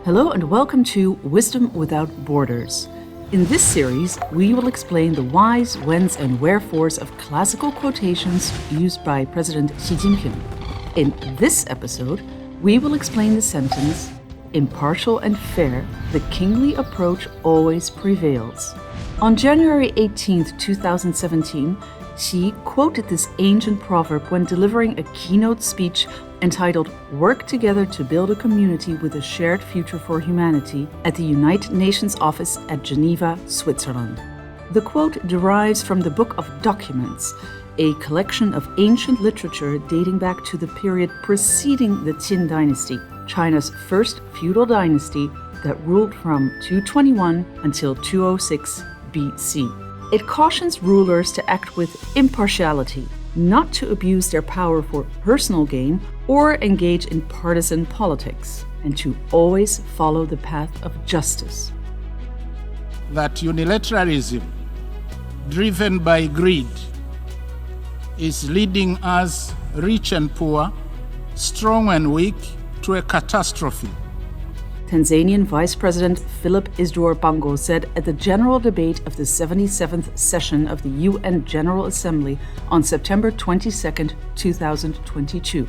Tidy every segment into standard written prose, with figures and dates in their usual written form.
Hello and welcome to Wisdom Without Borders. In this series, we will explain the whys, whens, and wherefores of classical quotations used by President Xi Jinping. In this episode, we will explain the sentence, "Impartial and fair, the kingly approach always prevails." On January 18, 2017, Xi quoted this ancient proverb when delivering a keynote speech entitled "Work Together to Build a Community with a Shared Future for Humanity" at the United Nations office at Geneva, Switzerland. The quote derives from the Book of Documents, a collection of ancient literature dating back to the period preceding the Qin Dynasty, China's first feudal dynasty that ruled from 221 until 206 BC. It cautions rulers to act with impartiality, not to abuse their power for personal gain or engage in partisan politics, and to always follow the path of justice. That unilateralism, driven by greed, is leading us, rich and poor, strong and weak, to a catastrophe. Tanzanian Vice President Philip Isdor Bango said at the general debate of the 77th session of the UN General Assembly on September 22, 2022.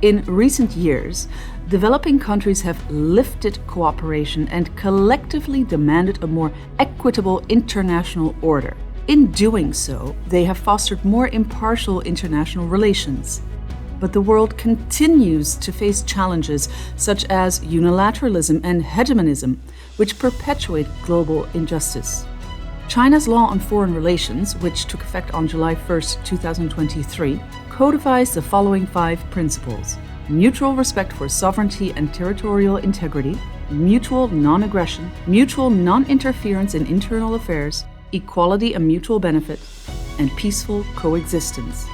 In recent years, developing countries have lifted cooperation and collectively demanded a more equitable international order. In doing so, they have fostered more impartial international relations. But the world continues to face challenges such as unilateralism and hegemonism, which perpetuate global injustice. China's law on foreign relations, which took effect on July 1, 2023, codifies the following 5 principles: mutual respect for sovereignty and territorial integrity, mutual non-aggression, mutual non-interference in internal affairs, equality and mutual benefit, and peaceful coexistence.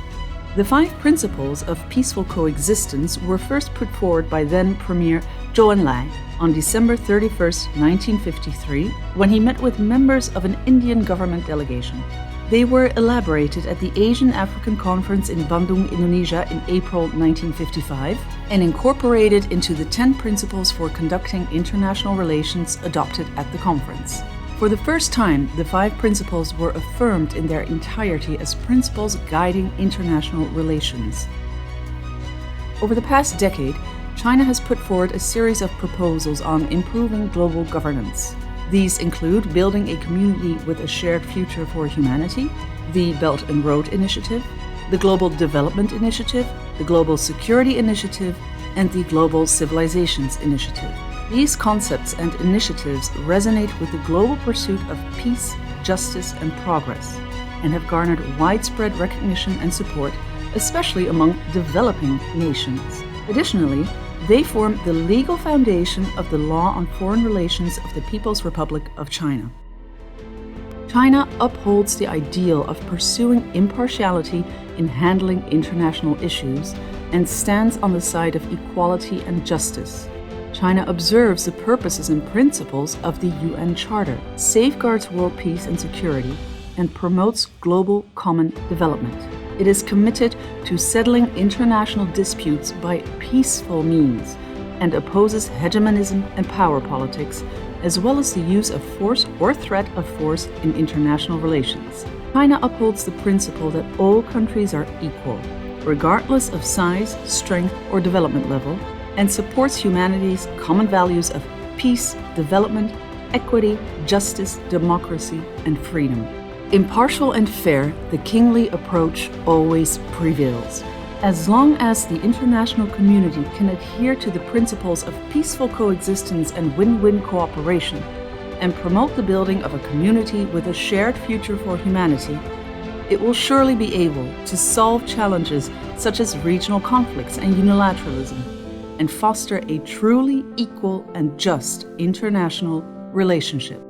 The 5 principles of peaceful coexistence were first put forward by then Premier Zhou Enlai on December 31, 1953, when he met with members of an Indian government delegation. They were elaborated at the Asian African Conference in Bandung, Indonesia in April 1955 and incorporated into the 10 principles for conducting international relations adopted at the conference. For the first time, the 5 principles were affirmed in their entirety as principles guiding international relations. Over the past decade, China has put forward a series of proposals on improving global governance. These include building a community with a shared future for humanity, the Belt and Road Initiative, the Global Development Initiative, the Global Security Initiative, and the Global Civilizations Initiative. These concepts and initiatives resonate with the global pursuit of peace, justice, and progress, and have garnered widespread recognition and support, especially among developing nations. Additionally, they form the legal foundation of the law on foreign relations of the People's Republic of China. China upholds the ideal of pursuing impartiality in handling international issues and stands on the side of equality and justice. China observes the purposes and principles of the UN Charter, safeguards world peace and security, and promotes global common development. It is committed to settling international disputes by peaceful means and opposes hegemonism and power politics, as well as the use of force or threat of force in international relations. China upholds the principle that all countries are equal, regardless of size, strength, or development level, and supports humanity's common values of peace, development, equity, justice, democracy, and freedom. Impartial and fair, the kingly approach always prevails. As long as the international community can adhere to the principles of peaceful coexistence and win-win cooperation, and promote the building of a community with a shared future for humanity, it will surely be able to solve challenges such as regional conflicts and unilateralism, and foster a truly equal and just international relationship.